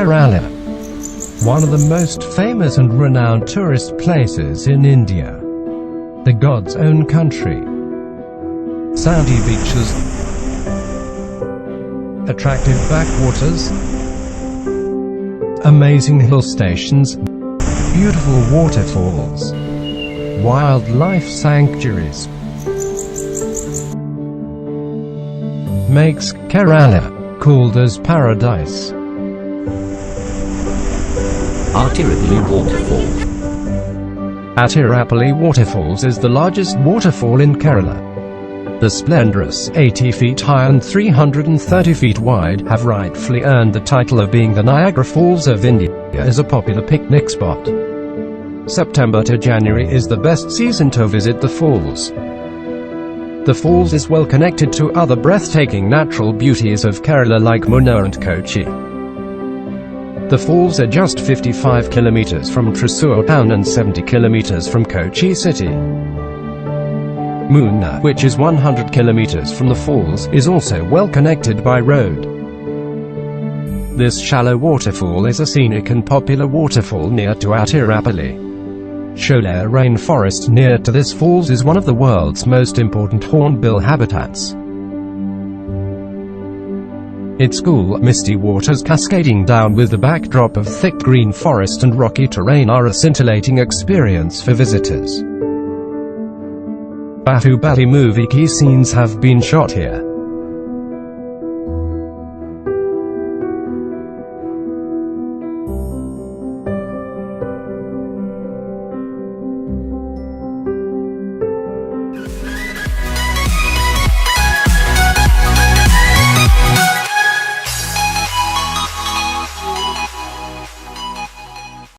Kerala, one of the most famous and renowned tourist places in India, the God's own country. Sandy beaches, attractive backwaters, amazing hill stations, beautiful waterfalls, wildlife sanctuaries, makes Kerala called as paradise. Athirapally Waterfalls. Athirappally Waterfalls is the largest waterfall in Kerala. The splendorous, 80 feet high and 330 feet wide, have rightfully earned the title of being the Niagara Falls of India as a popular picnic spot. September to January is the best season to visit the falls. The falls is well connected to other breathtaking natural beauties of Kerala like Munnar and Kochi. The falls are just 55 kilometers from Thrissur town and 70 kilometers from Kochi city. Munnar, which is 100 kilometers from the falls, is also well connected by road. This shallow waterfall is a scenic and popular waterfall near to Athirappally. Sholayar rainforest near to this falls is one of the world's most important hornbill habitats. Its cool, misty waters cascading down with the backdrop of thick green forest and rocky terrain are a scintillating experience for visitors. Baahubali movie key scenes have been shot here.